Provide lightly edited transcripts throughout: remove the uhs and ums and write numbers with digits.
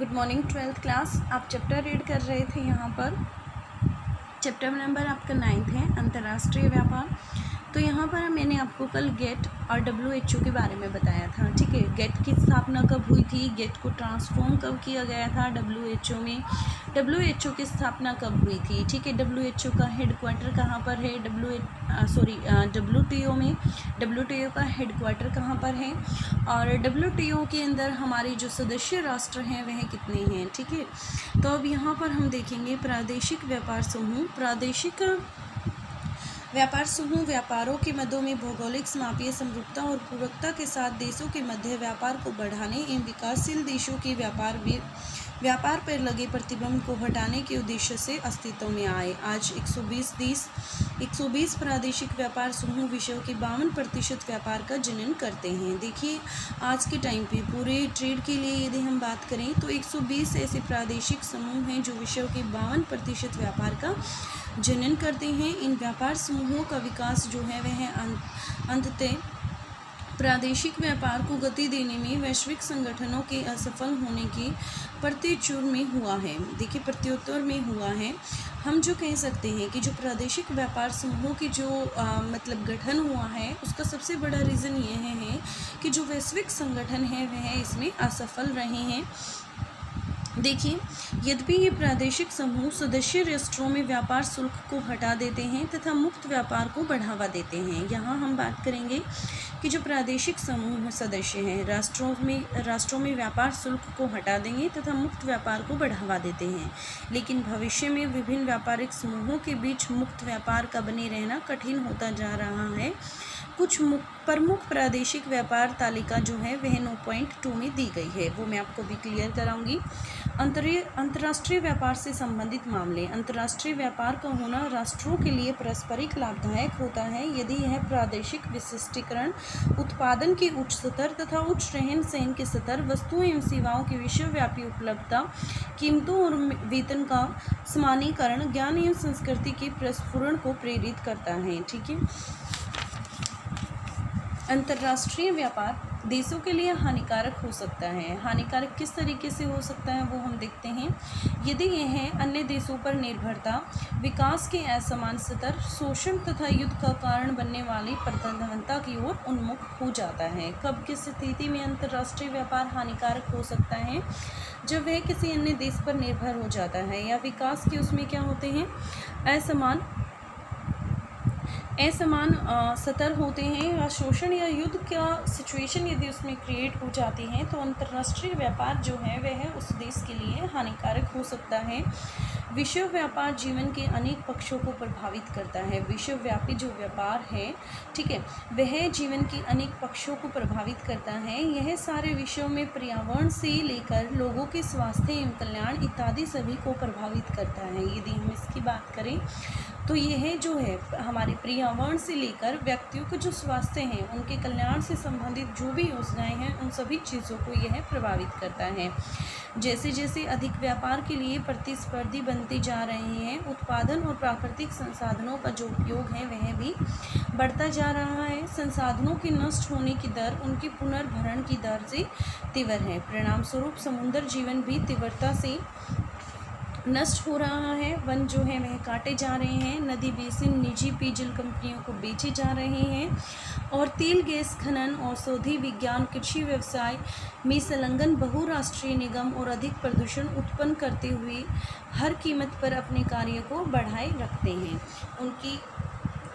Good morning twelfth class. आप chapter read कर रहे थे। यहाँ पर चैप्टर नंबर आपका 9th है, अंतर्राष्ट्रीय व्यापार। तो यहाँ पर मैंने आपको कल गेट और WHO के बारे में बताया था। ठीक है, गेट की स्थापना कब हुई थी, गेट को ट्रांसफॉर्म कब किया गया था WHO में, WHO की स्थापना कब हुई थी। ठीक है, WHO का हेडक्वार्टर कहाँ पर है, WTO में WTO का हेडक्वार्टर कहाँ पर है, और WTO के अंदर हमारे जो सदस्य राष्ट्र हैं वह कितने हैं। ठीक है, तो अब यहाँ पर हम देखेंगे प्रादेशिक व्यापार समूह। प्रादेशिक व्यापार समूह व्यापारों के मदों में भौगोलिक समापीय समरूपता और पूरकता के साथ देशों के मध्य व्यापार को बढ़ाने एवं विकासशील देशों के व्यापार पर लगे प्रतिबंध को हटाने के उद्देश्य से अस्तित्व में आए। आज 120 प्रादेशिक व्यापार समूह विश्व के 52% व्यापार का जनन करते हैं। देखिए, आज के टाइम पे पूरे ट्रेड के लिए यदि हम बात करें तो 120 ऐसे प्रादेशिक समूह हैं जो विश्व के 52% व्यापार का जनन करते हैं। इन व्यापार समूहों का विकास जो है वह अंततः प्रादेशिक व्यापार को गति देने में वैश्विक संगठनों के असफल होने की प्रत्युत्तर में हुआ है। देखिए, प्रत्युत्तर में हुआ है। हम जो कह सकते हैं कि जो प्रादेशिक व्यापार समूहों की जो मतलब गठन हुआ है, उसका सबसे बड़ा रीज़न ये है कि जो वैश्विक संगठन है वह इसमें असफल रहे हैं। देखिए, यद्यपि ये प्रादेशिक समूह सदस्य राष्ट्रों में व्यापार शुल्क को हटा देते हैं तथा मुक्त व्यापार को बढ़ावा देते हैं। यहाँ हम बात करेंगे कि जो प्रादेशिक समूह सदस्य हैं राष्ट्रों में व्यापार शुल्क को हटा देंगे तथा मुक्त व्यापार को बढ़ावा देते हैं, लेकिन भविष्य में विभिन्न व्यापारिक समूहों के बीच मुक्त व्यापार का बने रहना कठिन होता जा रहा है। कुछ प्रमुख प्रादेशिक व्यापार तालिका जो है वह 9.2 में दी गई है, वो मैं आपको भी क्लियर कराऊंगी। अंतर्राष्ट्रीय व्यापार से संबंधित मामले। अंतर्राष्ट्रीय व्यापार का होना राष्ट्रों के लिए पारस्परिक लाभदायक होता है यदि यह प्रादेशिक विशिष्टीकरण, उत्पादन के उच्च स्तर तथा उच्च रहन सहन के स्तर, वस्तुओं एवं सेवाओं की विश्वव्यापी उपलब्धता, कीमतों और वेतन का समानीकरण, ज्ञान एवं संस्कृति के प्रस्फुरण को प्रेरित करता है। ठीक है, अंतर्राष्ट्रीय व्यापार देशों के लिए हानिकारक हो सकता है। हानिकारक किस तरीके से हो सकता है वो हम देखते हैं। यदि यह अन्य देशों पर निर्भरता, विकास के असमान स्तर, शोषण तथा युद्ध का कारण बनने वाली प्रतिबद्धता की ओर उन्मुख हो जाता है। कब किस स्थिति में अंतर्राष्ट्रीय व्यापार हानिकारक हो सकता है? जब वह किसी अन्य देश पर निर्भर हो जाता है या विकास के उसमें क्या होते हैं, असमान स्तर होते हैं, या शोषण या युद्ध का सिचुएशन यदि उसमें क्रिएट हो जाती है तो अंतर्राष्ट्रीय व्यापार जो है वह उस देश के लिए हानिकारक हो सकता है। विश्व व्यापार जीवन के अनेक पक्षों को प्रभावित करता है। विश्वव्यापी जो व्यापार है, ठीक है, वह जीवन के अनेक पक्षों को प्रभावित करता है। यह सारे विषयों में पर्यावरण से लेकर लोगों के स्वास्थ्य एवं कल्याण इत्यादि सभी को प्रभावित करता है। यदि हम इसकी बात करें तो यह जो है हमारे पर्यावरण से लेकर व्यक्तियों के जो स्वास्थ्य हैं, उनके कल्याण से संबंधित जो भी योजनाएं हैं, उन सभी चीज़ों को यह प्रभावित करता है। जैसे जैसे अधिक व्यापार के लिए प्रतिस्पर्धी बनते जा रहे हैं, उत्पादन और प्राकृतिक संसाधनों का जो उपयोग है वह भी बढ़ता जा रहा है। संसाधनों के नष्ट होने की दर उनके पुनर्भरण की दर से तीव्र है। परिणाम स्वरूप समुद्र जीवन भी तीव्रता से नष्ट हो रहा है। वन जो है वह काटे जा रहे हैं, नदी बेसिन निजी पेयजल कंपनियों को बेचे जा रहे हैं, और तेल गैस खनन, औषधि विज्ञान, कृषि व्यवसाय में संलग्न बहुराष्ट्रीय निगम और अधिक प्रदूषण उत्पन्न करते हुए हर कीमत पर अपने कार्य को बढ़ाए रखते हैं। उनकी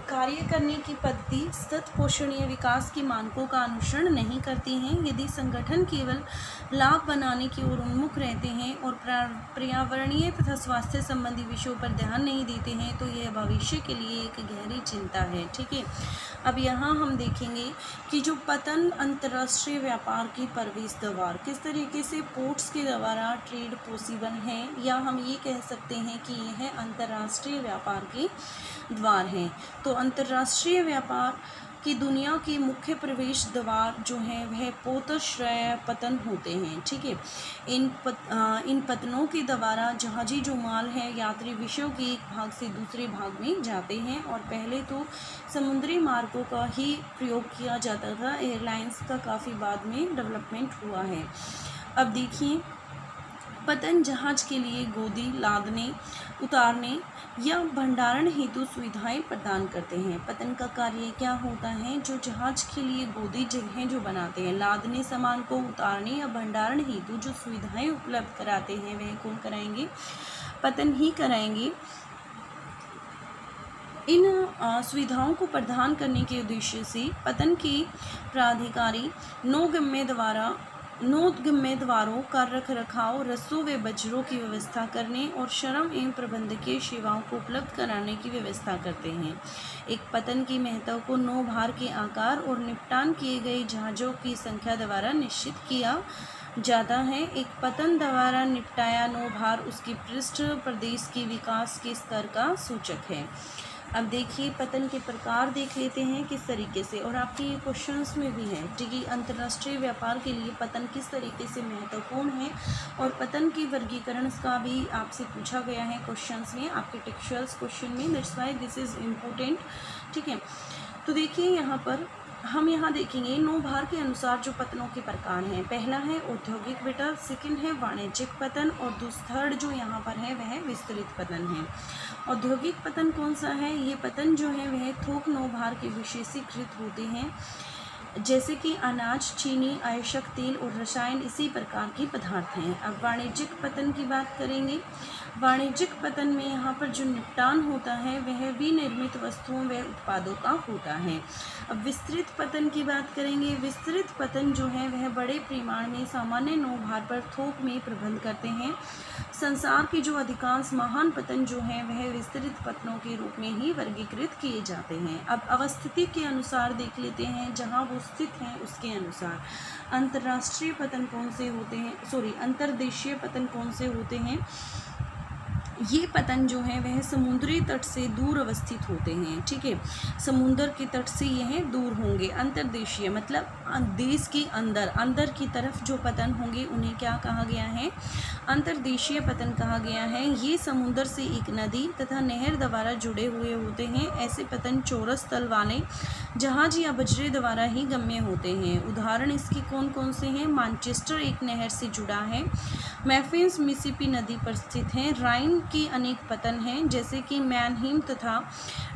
कार्य करने की पद्धति सतत पोषणीय विकास के मानकों का अनुसरण नहीं करती हैं। यदि संगठन केवल लाभ बनाने की ओर उन्मुख रहते हैं और पर्यावरणीय तथा स्वास्थ्य संबंधी विषयों पर ध्यान नहीं देते हैं तो यह भविष्य के लिए एक गहरी चिंता है। ठीक है, अब यहाँ हम देखेंगे कि जो पतन अंतर्राष्ट्रीय व्यापार की प्रवेश द्वार किस तरीके से पोर्ट्स के द्वारा ट्रेड पॉसिबल है, या हम ये कह सकते हैं कि यह अंतर्राष्ट्रीय व्यापार के द्वार हैं। तो अंतर्राष्ट्रीय व्यापार की दुनिया की मुख्य प्रवेश द्वार जो है वह पोतश्रय पतन होते हैं। ठीक है, इन पतनों के द्वारा जहाजी जो माल है यात्री विश्व के एक भाग से दूसरे भाग में जाते हैं, और पहले तो समुद्री मार्गों का ही प्रयोग किया जाता था, एयरलाइंस का काफ़ी बाद में डेवलपमेंट हुआ है। अब देखिए पतन जहाज के लिए गोदी लादने, उतारने या भंडारण हेतु सुविधाएं प्रदान करते हैं। पतन का कार्य क्या होता है? जो जहाज के लिए गोदी जगह जो बनाते हैं, लादने सामान को, उतारने या भंडारण हेतु जो सुविधाएं उपलब्ध कराते हैं, वह कौन कराएंगे? पतन ही कराएंगे। इन सुविधाओं को प्रदान करने के उद्देश्य से पतन के प्राधिकारी नौ जिम्मेदारों का रख रखाव, रस्सों व बजरों की व्यवस्था करने और श्रम एवं प्रबंधकीय सेवाओं को उपलब्ध कराने की व्यवस्था करते हैं। एक पतन की महत्व को नौ भार के आकार और निपटान किए गए जहाज़ों की संख्या द्वारा निश्चित किया जाता है। एक पतन द्वारा निपटाया नौ भार उसकी पृष्ठ प्रदेश के विकास के स्तर का सूचक है। अब देखिए पतन के प्रकार देख लेते हैं किस तरीके से, और आपके ये क्वेश्चंस में भी है, ठीक है। अंतर्राष्ट्रीय व्यापार के लिए पतन किस तरीके से महत्वपूर्ण है, और पतन की वर्गीकरण का भी आपसे पूछा गया है क्वेश्चंस में, आपके टेक्सचुअल्स क्वेश्चन में। That's why this is important, ठीक है। तो देखिए यहाँ पर हम यहाँ देखेंगे नौ भार के अनुसार जो पतनों के प्रकार हैं। पहला है औद्योगिक पतन, सेकंड है वाणिज्यिक पतन, और थर्ड जो यहाँ पर है वह विस्तृत पतन है। औद्योगिक पतन कौन सा है? ये पतन जो है वह थोक नौ भार के विशेषीकृत होते हैं, जैसे कि अनाज, चीनी, आवश्यक तेल और रसायन इसी प्रकार के पदार्थ हैं। अब वाणिज्यिक पतन की बात करेंगे। वाणिज्यिक पतन में यहाँ पर जो निपटान होता है वह विनिर्मित वस्तुओं व उत्पादों का होता है। अब विस्तृत पतन की बात करेंगे। विस्तृत पतन जो है वह बड़े परिमाण में सामान्य नौ भार पर थोक में प्रबंध करते हैं। संसार के जो अधिकांश महान पतन जो हैं वह विस्तृत पतनों के रूप में ही वर्गीकृत किए जाते हैं। अब अवस्थिति के अनुसार देख लेते हैं, जहाँ वो स्थित हैं उसके अनुसार अंतर्राष्ट्रीय पतन कौन से होते हैं, अंतर्देशीय पतन कौन से होते हैं। ये पतन जो है वह समुद्री तट से दूर अवस्थित होते हैं, ठीक है। समुद्र के तट से यह दूर होंगे। अंतर्देशीय मतलब देश के अंदर की तरफ जो पतन होंगे उन्हें क्या कहा गया है? अंतर्देशीय पतन कहा गया है। ये समुद्र से एक नदी तथा नहर द्वारा जुड़े हुए होते हैं। ऐसे पतन चौरस तल वाले जहाज या बजरे द्वारा ही गम्य होते हैं। उदाहरण इसके कौन कौन से हैं? मैनचेस्टर एक नहर से जुड़ा है। मैफिन्स मिसिसिपी नदी पर स्थित है। राइन की अनेक पतन हैं, जैसे कि मैनहीम तथा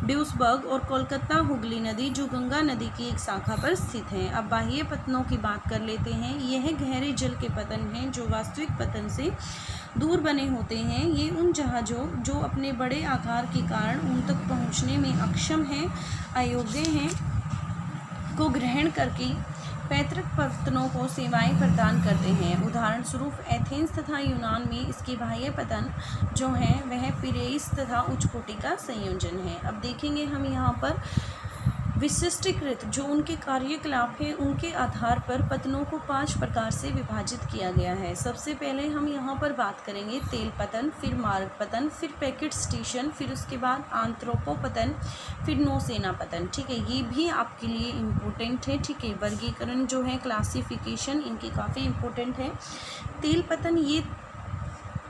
ड्यूसबर्ग, और कोलकाता हुगली नदी जो गंगा नदी की एक शाखा पर स्थित है। अब बाह्य पतनों की बात कर लेते हैं। यह गहरे जल के पतन हैं जो वास्तविक पतन से दूर बने होते हैं। ये उन जहाज़ों जो अपने बड़े आकार के कारण उन तक पहुंचने में अक्षम हैं, अयोग्य हैं, को ग्रहण करके पैतृक पतनों को सेवाएं प्रदान करते हैं। उदाहरण स्वरूप एथेंस तथा यूनान में इसके बाह्य पतन जो हैं वह पिरेइस तथा उच्च कोटि का संयोजन है। अब देखेंगे हम यहाँ पर विशिष्टीकृत जो उनके कार्यकलाप हैं उनके आधार पर पतनों को 5 प्रकार से विभाजित किया गया है। सबसे पहले हम यहाँ पर बात करेंगे तेल पतन, फिर मार्ग पतन, फिर पैकेट स्टेशन, फिर उसके बाद आंथ्रोपो पतन, फिर नौसेना पतन, ठीक है। ये भी आपके लिए इम्पोर्टेंट है, ठीक है। वर्गीकरण जो है, क्लासिफिकेशन इनकी काफ़ी इम्पोर्टेंट है। तेल पतन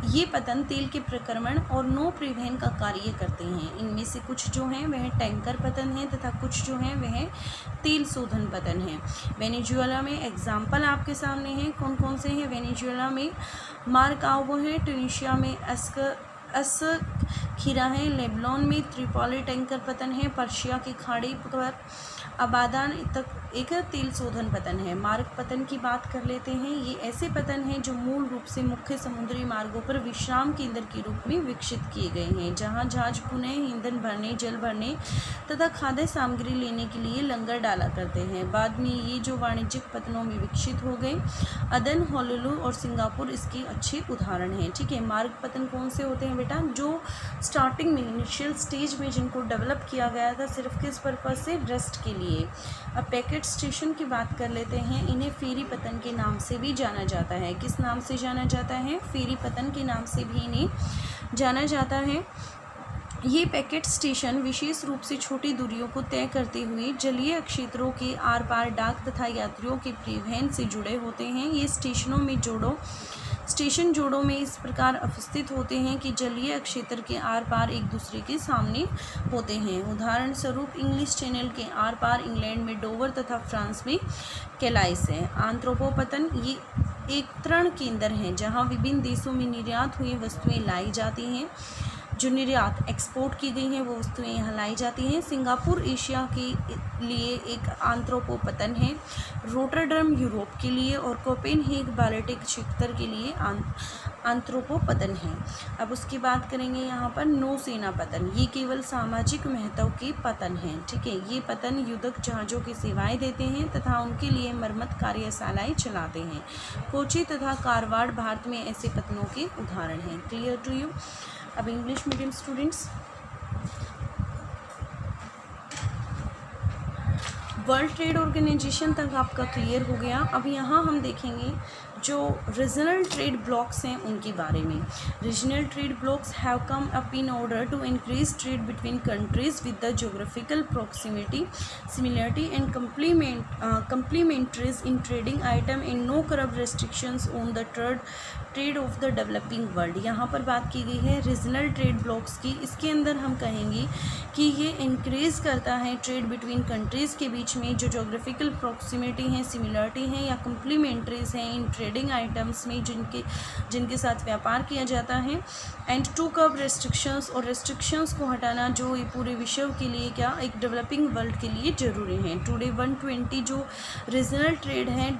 ये पतन तेल के प्रक्रमण और नौ परिवहन का कार्य करते हैं। इनमें से कुछ जो हैं वह टैंकर पतन है तथा कुछ जो हैं वह तेल शोधन पतन है। वेनेजुएला में एग्जाम्पल आपके सामने हैं, कौन कौन से हैं। वेनेजुएला में मारकाओबो है, ट्यूनीशिया में खीरा है, लेबनान में त्रिपोली टैंकर पतन है, पर्शिया की खाड़ी पर अबादान तक एक तेल शोधन पतन है। मार्ग पतन की बात कर लेते हैं। ये ऐसे पतन हैं जो मूल रूप से मुख्य समुद्री मार्गों पर विश्राम केंद्र के रूप में विकसित किए गए हैं, जहां जहाज पुनः ईंधन भरने, जल भरने तथा खाद्य सामग्री लेने के लिए लंगर डाला करते हैं। बाद में ये जो वाणिज्यिक पतनों में विकसित हो गए। अदन, होनोलुलु और सिंगापुर इसके अच्छे उदाहरण हैं, ठीक है। मार्ग पतन कौन से होते हैं बेटा? जो स्टार्टिंग में इनिशियल स्टेज में जिनको डेवलप किया गया था सिर्फ किस पर्पज से? रेस्ट के लिए। अब पैकेट स्टेशन की बात कर लेते हैं। इन्हें फेरी पतन के नाम से भी जाना जाता है। किस नाम से जाना जाता है? फेरी पतन के नाम से भी इन्हें जाना जाता है। ये पैकेट स्टेशन विशेष रूप से छोटी दूरियों को तय करते हुए जलीय क्षेत्रों के आर पार डाक तथा यात्रियों के परिवहन से जुड़े होते हैं। ये स्टेशन जोड़ों में इस प्रकार अवस्थित होते हैं कि जलीय क्षेत्र के आर पार एक दूसरे के सामने होते हैं। उदाहरण स्वरूप इंग्लिश चैनल के आर पार इंग्लैंड में डोवर तथा फ्रांस में कैलाइस है। आंथ्रोपो पतन ये एक ऋण केंद्र हैं जहां विभिन्न देशों में निर्यात हुई वस्तुएं लाई जाती हैं, जो निर्यात एक्सपोर्ट की गई हैं वो वस्तुएं यहाँ लाई जाती हैं। सिंगापुर एशिया के लिए एक आंथ्रोपोपतन है, रोटरडम यूरोप के लिए और कोपेनहेग बाल्टिक क्षेत्र के लिए आंथ्रोपोपतन है। अब उसकी बात करेंगे यहाँ पर नौसेना पतन। ये केवल सामाजिक महत्व के पतन हैं, ठीक है। ये पतन युद्धक जहाज़ों की सेवाएं देते हैं तथा उनके लिए मरम्मत कार्यशालाएं चलाते हैं। कोची तथा कारवाड़ भारत में ऐसे पतनों के उदाहरण हैं। Clear to you. अब English medium students, world trade organisation तक आपका क्लियर हो गया। अब यहाँ हम देखेंगे जो रीजनल ट्रेड ब्लॉक्स हैं उनके बारे में। Regional trade blocks have come up in order to increase trade between countries with the geographical proximity, similarity and complementaries in trading item and no corrupt restrictions on the trade off the developing world. यहाँ पर बात की गई है regional trade blocks की। इसके अंदर हम कहेंगे कि ये इंक्रीज करता है ट्रेड बिटवीन कंट्रीज़ के बीच में जो जोग्राफिकल प्रॉक्सिमिटी है, सिमिलरिटी है या कम्प्लीमेंट्रीज हैं इन ट्रेडिंग आइटम्स में जिनके साथ व्यापार किया जाता है। एंड टू कर्ब रेस्ट्रिक्शंस, और रेस्ट्रिक्शंस को हटाना जो ये पूरे विश्व के लिए क्या एक डेवलपिंग वर्ल्ड के लिए ज़रूरी है। टुडे 120 जो रीजनल ट्रेड है,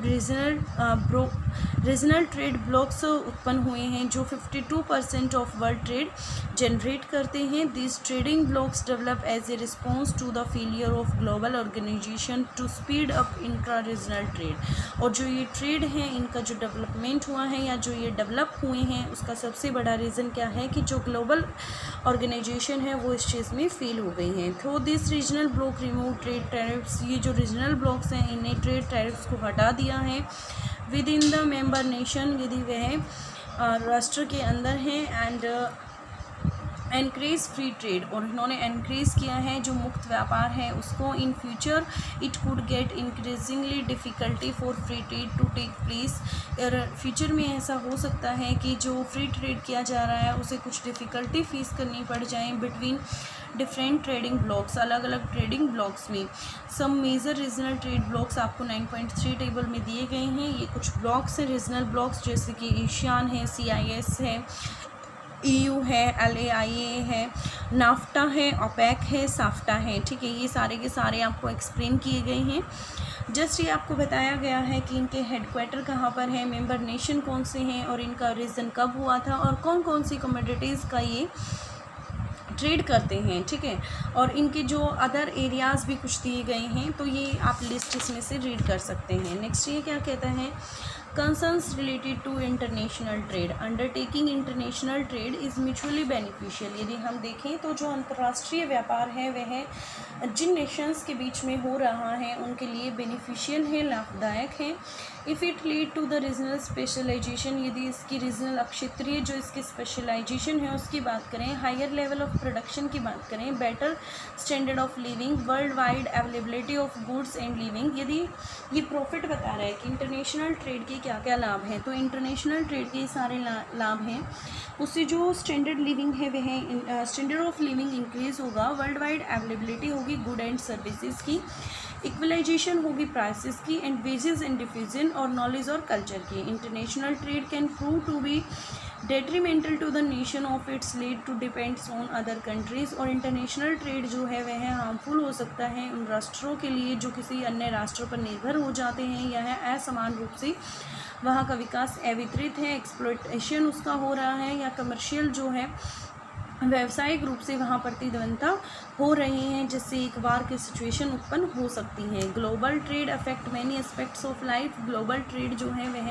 रीजनल ट्रेड ब्लॉक्स उत्पन्न हुए हैं जो 52% ऑफ वर्ल्ड ट्रेड जनरेट करते हैं। This trading blocks develop as a response to the failure of global organisation to speed up intra regional trade. और जो ये ट्रेड है इनका जो डेवलपमेंट हुआ है या जो ये डेवलप हुए हैं उसका सबसे बड़ा रीज़न क्या है कि जो ग्लोबल ऑर्गेनाइजेशन है वो इस चीज़ में फेल हो गई हैं। Through this regional block remove trade tariffs, ये जो रीजनल ब्लॉक्स हैं इन्हें ट्रेड टैरिफ्स को हटा दिया है with in the member nation, यदि वह राष्ट्र के अंदर हैं। एंड एनक्रेज फ्री ट्रेड, और इन्होंने एनक्रेज किया है जो मुक्त व्यापार है उसको। In future it could get increasingly difficulty for free trade to take place, और फ्यूचर में ऐसा हो सकता है कि जो फ्री ट्रेड किया जा रहा है उसे कुछ डिफ़िकल्टी फेस करनी पड़ जाए बिटवीन डिफरेंट ट्रेडिंग ब्लॉक्स, अलग अलग ट्रेडिंग ब्लॉक्स में। Some major regional trade blocks आपको 9.3 टेबल में दिए गए हैं। ये कुछ ब्लॉक्स हैं रीजनल ब्लॉक्स, जैसे कि एशियान है, CIS है, EU है, LAIA है, नाफ्टा है, ओपेक है, साफ्टा है, ठीक है। ये सारे के सारे आपको एक्सप्लेन किए गए हैं। जस्ट ये आपको बताया गया है कि इनके हेडक्वार्टर कहाँ पर है, मेंबर नेशन कौन से हैं और इनका रीज़न कब हुआ था और कौन कौन सी कमोडिटीज़ का ये ट्रेड करते हैं, ठीक है। और इनके जो अदर एरियाज़ भी कुछ दिए गए हैं तो ये आप लिस्ट इसमें से रीड कर सकते हैं। नेक्स्ट ये क्या कहता है, concerns related to international trade. Undertaking international trade is mutually beneficial. यदि हम देखें तो जो अंतर्राष्ट्रीय व्यापार है वह जिन नेशंस के बीच में हो रहा है उनके लिए बेनिफिशियल है, लाभदायक है। If it lead to the regional specialisation, यदि इसकी रीजनल क्षेत्रीय जो इसकी स्पेशलाइजेशन है उसकी बात करें, हायर लेवल ऑफ प्रोडक्शन की बात करें, better standard of living, world wide availability of goods and living, यदि ये प्रॉफिट बता रहा है कि इंटरनेशनल ट्रेड के क्या क्या लाभ हैं, तो इंटरनेशनल ट्रेड के सारे लाभ हैं। उससे जो स्टैंडर्ड लिविंग है वह स्टैंडर्ड ऑफ लिविंग इंक्रीज़ होगा, वर्ल्ड वाइड अवेलेबिलिटी होगी गुड एंड सर्विसेज की, इक्वलाइजेशन होगी प्राइसेस की, एंड वेजेस एंड डिफ्यूजन और नॉलेज और कल्चर की। International trade can prove to be detrimental to the nation of its lead to depends on other countries, और international trade जो है वह हार्मफुल हो सकता है उन राष्ट्रों के लिए जो किसी अन्य राष्ट्रों पर निर्भर हो जाते हैं या है असमान रूप से वहाँ का विकास अवितरित है, एक्सप्लॉयटेशन उसका हो रहा है, या कमर्शियल जो है व्यावसायिक रूप से वहाँ प्रतिद्वंदता हो रही हैं, जिससे एक बार की सिचुएशन उत्पन्न हो सकती है। Global trade affect many aspects of life. Global trade जो है वह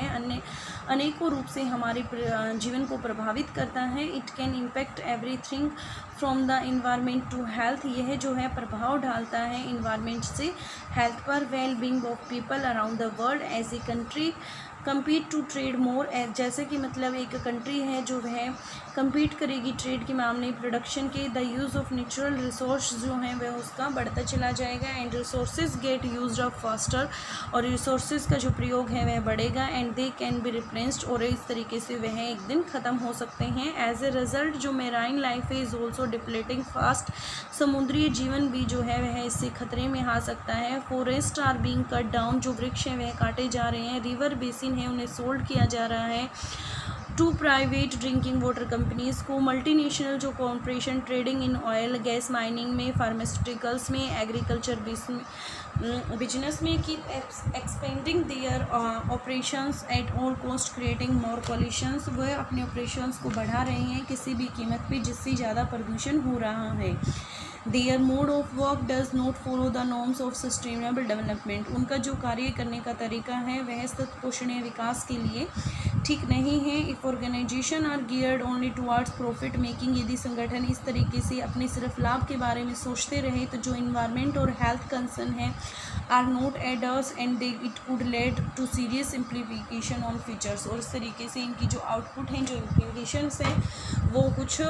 अनेकों रूप से हमारे जीवन को प्रभावित करता है। It can impact everything from the environment to health. यह जो है प्रभाव डालता है इन्वायरमेंट से हेल्थ पर, well being of people around the world. As a country compete to trade more, जैसे कि मतलब एक कंट्री है जो वह कम्पीट करेगी ट्रेड के मामले प्रोडक्शन के, the use of natural resource जो हैं वह उसका बढ़ता चला जाएगा, and resources get used up faster, और रिसोर्सेज का जो प्रयोग है वह बढ़ेगा, and they can be replaced, और इस तरीके से वह एक दिन ख़त्म हो सकते हैं। एज ए रिज़ल्ट जो marine life is also depleting fast. समुद्री जीवन भी जो है वह इससे खतरे में आ सकता है। Forest are being cut down, जो वृक्ष हैं वह काटे जा रहे हैं। रिवर बेसिन मशीन है उन्हें सोल्ड किया जा रहा है to private drinking water companies को। मल्टीनेशनल जो corporation trading in oil gas mining में, फार्मास्यूटिकल्स में, एग्रीकल्चर बिजनेस में keep expanding their operations at all cost creating more pollutions, वह अपने ऑपरेशंस को बढ़ा रहे हैं किसी भी कीमत पे जिससे ज़्यादा प्रदूषण हो रहा है। Their mode of work does not follow the norms of sustainable development, उनका जो कार्य करने का तरीका है वह सतपोषणीय विकास के लिए ठीक नहीं है। If organisation are geared only towards profit making, यदि संगठन इस तरीके से अपने सिर्फ लाभ के बारे में सोचते रहे तो जो इन्वायरमेंट और हेल्थ कंसर्न है are not addressed and they it could lead to serious implication on features, और इस तरीके से इनकी जो आउटपुट हैं, जो इम्प्लीकेशंस हैं वो कुछ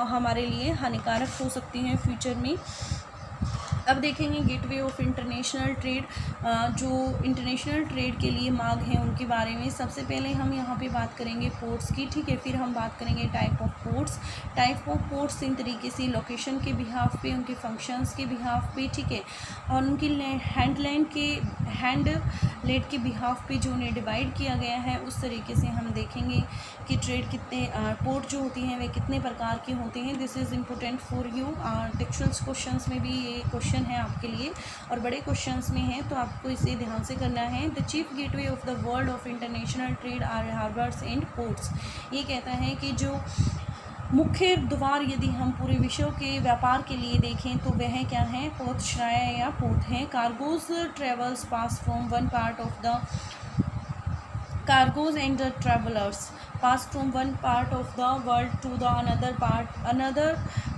हमारे लिए हानिकारक हो सकती हैं फ्यूचर में। अब देखेंगे गेटवे ऑफ इंटरनेशनल ट्रेड, जो इंटरनेशनल ट्रेड के लिए मार्ग हैं उनके बारे में। सबसे पहले हम यहाँ पे बात करेंगे पोर्ट्स की, ठीक है। फिर हम बात करेंगे type of ports. Type of ports in तरीके से लोकेशन के बिहाफ पे, उनके फंक्शंस के बिहाफ पे, ठीक है, और उनकी हैंडलेट के बिहाफ पे जो उन्हें डिवाइड किया गया है उस तरीके से हम देखेंगे कि ट्रेड कितने पोर्ट जो होती हैं वे कितने प्रकार के होते हैं। This is important for you, textuals questions में भी ये क्वेश्चन है आपके लिए और बड़े क्वेश्चंस में है तो आपको इसे ध्यान से करना है। The chief gateway of the world of international trade are harbours and ports, ये कहता है कि जो मुख्य द्वार यदि हम पूरे विश्व के व्यापार के लिए देखें तो वह क्या है, पोर्टश्राया या पोर्ट हैं। Cargoes travels pass from one part of the cargoes and the travelers pass from one part of the world to the another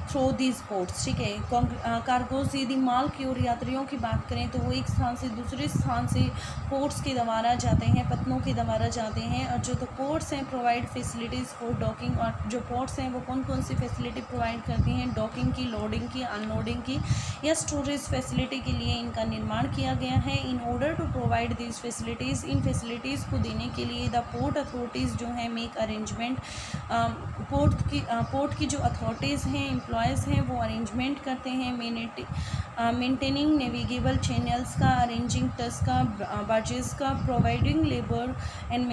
through these ports, ठीक है। कार्गोज यदि माल की और यात्रियों की बात करें तो वो एक स्थान से दूसरे स्थान से पोर्ट्स के द्वारा जाते हैं, पत्तनों के द्वारा जाते हैं। और जो तो पोर्ट्स हैं प्रोवाइड फैसिलिटीज़ फॉर डॉकिंग, और जो पोर्ट्स हैं वो कौन कौन सी फैसिलिटी प्रोवाइड करती हैं, डॉकिंग की, लोडिंग की, अनलोडिंग की या स्टोरेज फैसिलिटी के लिए इनका निर्माण किया गया है। In order to provide these facilities, इन फैसिलिटीज़ को देने के लिए द पोर्ट अथॉरिटीज़ जो हैं मेक अरेंजमेंट, पोर्ट की जो अथॉरिटीज़ हैं, एम्प्लॉयज़ हैं, वो अरेंजमेंट करते हैं मेंटेनिंग नेविगेबल चैनल्स का, अरेंजिंग टस का, बार्जेस का, providing labour and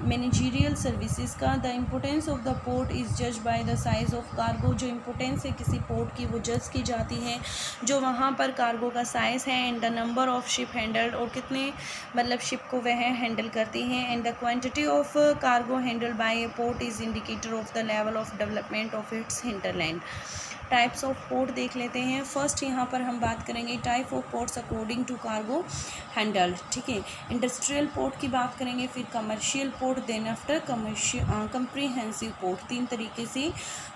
managerial services का। The importance of the port is जज by the size of cargo, जो इम्पोर्टेंस है किसी पोर्ट की वो जज की जाती है जो वहाँ पर कार्गो का साइज़ है, and the number of ship handled, और कितने मतलब शिप को वह हैंडल करती हैं, and the quantity of cargo handled by a port is indicator of the level of development of its hinterland. Types of port देख लेते हैं। फर्स्ट यहाँ पर हम बात करेंगे type of ports according to cargo handled, ठीक है। इंडस्ट्रियल पोर्ट की बात करेंगे, फिर commercial port, then after comprehensive port. तीन तरीके से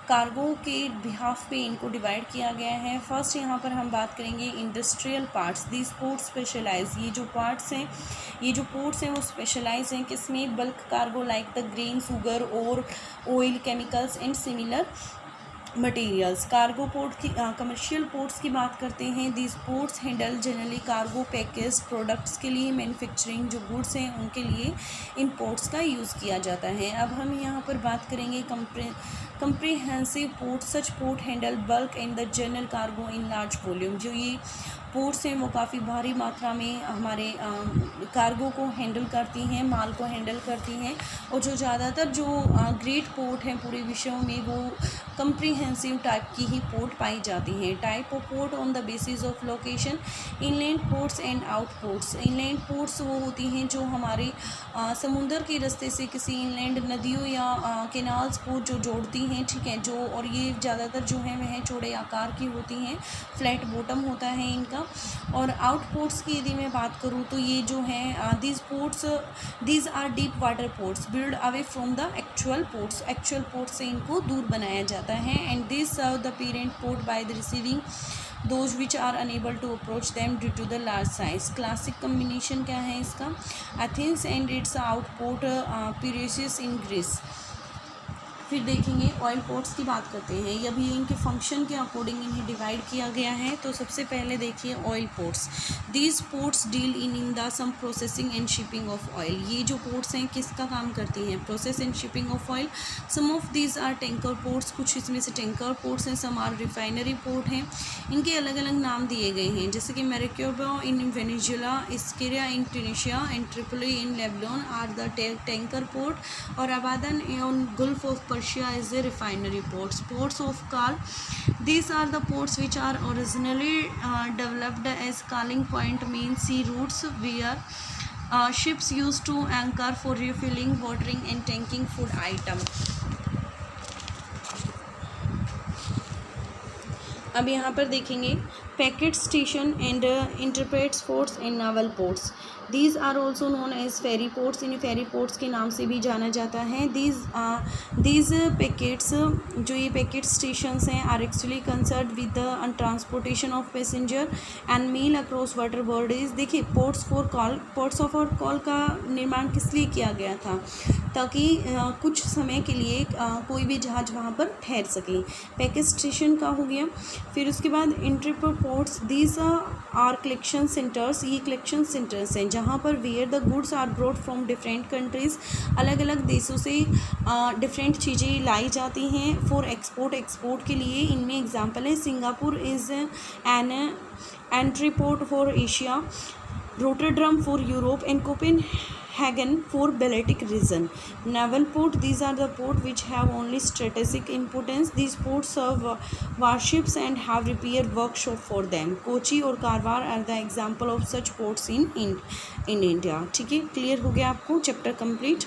कार्गो के बिहाफ पे इनको डिवाइड किया गया है। फर्स्ट यहाँ पर हम बात करेंगे industrial parts. This port specialise, ये जो पार्ट्स हैं, ये जो पोर्ट्स हैं वो स्पेशलाइज हैं किसमें, bulk cargo like the grain, sugar और oil, chemicals and similar materials. Cargo port की कमर्शियल पोर्ट्स की बात करते हैं। This ports handle generally cargo package products के लिए, मैन्युफैक्चरिंग जो गुड्स हैं उनके लिए इन पोर्ट्स का यूज़ किया जाता है। अब हम यहाँ पर बात करेंगे comprehensive port. Such port handle bulk and the general cargo in large volume, जो ये पोर्ट्स हैं वो काफ़ी भारी मात्रा में हमारे कार्गो को हैंडल करती हैं, माल को हैंडल करती हैं। और जो ज़्यादातर जो ग्रेट पोर्ट हैं पूरे विश्व में वो कंप्रीहेंसिव टाइप की ही पोर्ट पाई जाती हैं। Type of port on the basis of location, inland ports and out ports. Inland ports वो होती हैं जो हमारे समुंदर के रास्ते से किसी इनलैंड नदियों या कैनाल्स को जो जोड़ती हैं, ठीक है, जो, और ये ज़्यादातर जो है वह चौड़े आकार की होती हैं, फ्लैट बॉटम होता है इनका। और आउट पोर्ट्स की यदि मैं बात करूँ तो ये जो हैं these are deep water ports build away from the actual ports. Actual port से इनको दूर बनाया जाता है। And this serve the parent port by the receiving those which are unable to approach them due to the large size। Classic combination क्या है इसका, Athens and its outport Piraeus in Greece. फिर देखेंगे ऑयल पोर्ट्स की बात करते हैं, ये भी इनके फंक्शन के अकॉर्डिंग इन्हें डिवाइड किया गया है। तो सबसे पहले देखिए oil ports, these ports deal in the some processing and shipping of oil. ये जो पोर्ट्स हैं किसका काम करती हैं, process and shipping of oil. Some of these are tanker ports, कुछ इसमें से टैंकर पोर्ट्स हैं, सम आर रिफाइनरी पोर्ट हैं। इनके अलग अलग नाम दिए गए हैं, जैसे कि Maracaibo in Venezuela, Skhira in Tunisia and Tripoli in Lebanon are the tanker port, और Abadan in Gulf of Persia is the refinery ports. Ports of call, these are the ports which are originally developed as calling point mean sea routes where ships used to anchor for refilling, watering and tanking food item। अब यहाँ पर देखेंगे packet station and entrepots ports and naval ports. These are also known as ferry ports, इन्हें ferry ports के नाम से भी जाना जाता है। दीज पैकेट्स, जो ये पैकेट स्टेशंस हैं, are actually concern with the transportation of passenger and mail across water bodies. देखिए ports for call, ports of और कॉल का निर्माण किस लिए किया गया था, ताकि कुछ समय के लिए कोई भी जहाज वहाँ पर ठहर सके। पैकेज स्टेशन का हो गया। फिर उसके बाद entrepot ports, these are collection centres, ये कलेक्शन सेंटर्स हैं जहाँ पर where the goods are brought from different countries, अलग अलग देशों से डिफरेंट चीज़ें लाई जाती हैं फॉर एक्सपोर्ट के लिए। इनमें एग्जांपल है Singapore is an entry port for Asia, Rotterdam for Europe and Copenhagen for Baltic region। Naval port, these are the port which have only strategic importance. These ports serve warships and have repair workshop for them। Kochi और Karwar are the example of such ports in India। ठीक है, clear हो गया आपको, chapter complete.